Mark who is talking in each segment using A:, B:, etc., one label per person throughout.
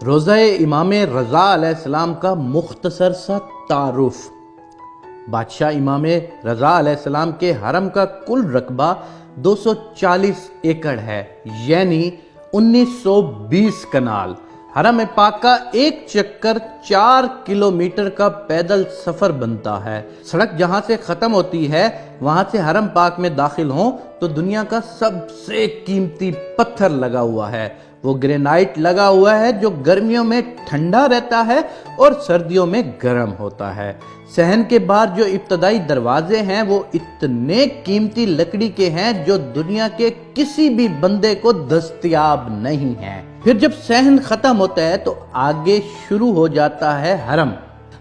A: روضہ امام رضا علیہ السلام کا مختصر سا تعارف۔ بادشاہ امام رضا علیہ السلام کے حرم کا کل رقبہ 240 ایکڑ ہے، یعنی 1920 کنال۔ حرم پاک کا ایک چکر 4 کلومیٹر کا پیدل سفر بنتا ہے۔ سڑک جہاں سے ختم ہوتی ہے وہاں سے حرم پاک میں داخل ہوں تو دنیا کا سب سے قیمتی پتھر لگا ہوا ہے۔ وہ گرینائٹ لگا ہوا ہے جو گرمیوں میں ٹھنڈا رہتا ہے اور سردیوں میں گرم ہوتا ہے۔ صحن کے باہر جو ابتدائی دروازے ہیں وہ اتنے قیمتی لکڑی کے ہیں جو دنیا کے کسی بھی بندے کو دستیاب نہیں ہیں۔ پھر جب صحن ختم ہوتا ہے تو آگے شروع ہو جاتا ہے حرم۔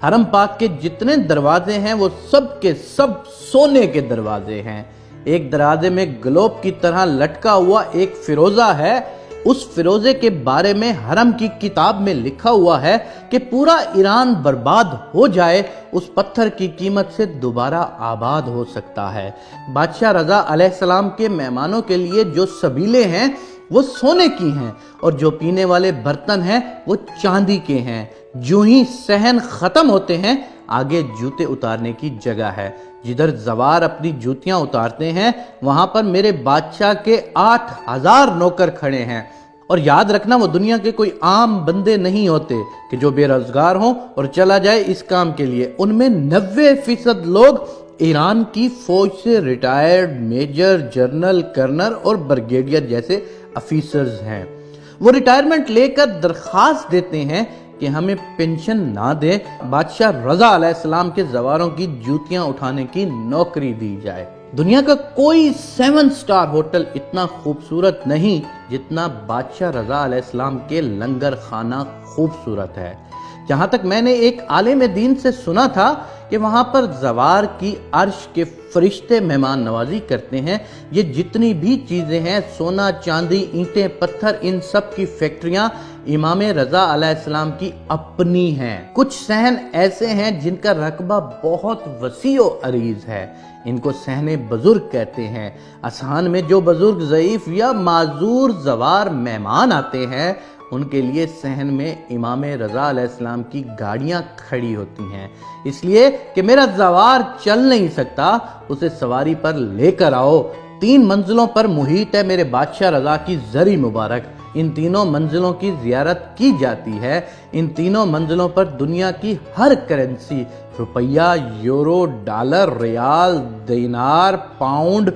A: حرم پاک کے جتنے دروازے ہیں وہ سب کے سب سونے کے دروازے ہیں۔ ایک دروازے میں گلوب کی طرح لٹکا ہوا ایک فیروزہ ہے۔ اس فیروزے کے بارے میں حرم کی کتاب میں لکھا ہوا ہے کہ پورا ایران برباد ہو جائے اس پتھر کی قیمت سے دوبارہ آباد ہو سکتا ہے۔ بادشاہ رضا علیہ السلام کے مہمانوں کے لیے جو سبیلے ہیں وہ سونے کی ہیں اور جو پینے والے برتن ہیں وہ چاندی کے ہیں۔ جو ہی صحن ختم ہوتے ہیں آگے جوتے اتارنے کی جگہ ہے۔ جدھر زوار اپنی جوتیاں اتارتے ہیں وہاں پر میرے بادشاہ کے 8000 نوکر کھڑے ہیں۔ اور یاد رکھنا وہ دنیا کے کوئی عام بندے نہیں ہوتے کہ جو بے روزگار ہوں اور چلا جائے اس کام کے لیے۔ ان میں 90% لوگ ایران کی فوج سے ریٹائرڈ میجر، جنرل، کرنل اور بریگیڈیئر جیسے افیسرز ہیں۔ وہ ریٹائرمنٹ لے کر درخواست دیتے ہیں کہ ہمیں پینشن نہ دیں، بادشاہ رضا علیہ السلام کے زواروں کی جوتیاں اٹھانے کی نوکری دی جائے۔ دنیا کا کوئی 7 سٹار ہوٹل اتنا خوبصورت نہیں جتنا بادشاہ رضا علیہ السلام کے لنگر خانہ خوبصورت ہے۔ جہاں تک میں نے ایک عالم دین سے سنا تھا کہ وہاں پر زوار کی عرش کے فرشتے مہمان نوازی کرتے ہیں۔ یہ جتنی بھی چیزیں ہیں، سونا، چاندی، اینٹیں، پتھر، ان سب کی فیکٹریاں امام رضا علیہ السلام کی اپنی ہیں۔ کچھ صحن ایسے ہیں جن کا رقبہ بہت وسیع و عریض ہے۔ ان کو صحن بزرگ کہتے ہیں۔ اذہان میں جو بزرگ، ضعیف یا معذور زوار مہمان آتے ہیں ان کے لیے صحن میں امام رضا علیہ السلام کی گاڑیاں کھڑی ہوتی ہیں، اس لیے کہ میرا زوار چل نہیں سکتا، اسے سواری پر لے کر آؤ۔ 3 منزلوں پر محیط ہے میرے بادشاہ رضا کی زری مبارک۔ ان تینوں منزلوں کی زیارت کی جاتی ہے۔ ان تینوں منزلوں پر دنیا کی ہر کرنسی، روپیہ، یورو، ڈالر، ریال، دینار، پاؤنڈ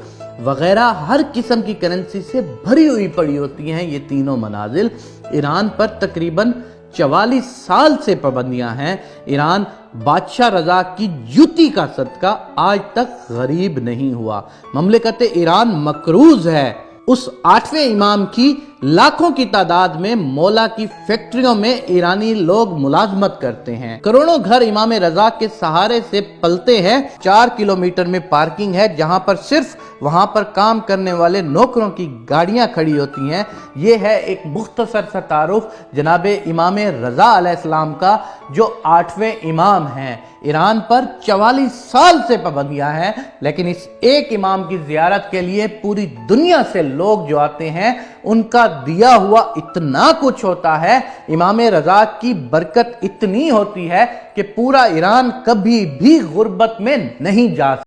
A: وغیرہ ہر قسم کی کرنسی سے بھری ہوئی پڑی ہوتی ہیں۔ یہ تینوں منازل ایران پر تقریباً 44 سال سے پابندیاں ہیں۔ ایران بادشاہ رضا کی جوتی کا صدقہ آج تک غریب نہیں ہوا۔ مملکت ایران مقروض ہے۔ اس 8ویں امام کی لاکھوں کی تعداد میں مولا کی فیکٹریوں میں ایرانی لوگ ملازمت کرتے ہیں۔ کروڑوں گھر امام رضا کے سہارے سے پلتے ہیں۔ 4 کلومیٹر میں پارکنگ ہے جہاں پر صرف وہاں پر کام کرنے والے نوکروں کی گاڑیاں کھڑی ہوتی ہیں۔ یہ ہے ایک مختصر سا تعارف جناب امام رضا علیہ السلام کا جو 8ویں امام ہیں۔ ایران پر 44 سال سے پابندیاں ہیں، لیکن اس ایک امام کی زیارت کے لیے پوری دنیا سے لوگ جو آتے ہیں ان کا دیا ہوا اتنا کچھ ہوتا ہے، امام رضا کی برکت اتنی ہوتی ہے کہ پورا ایران کبھی بھی غربت میں نہیں جا سکتا۔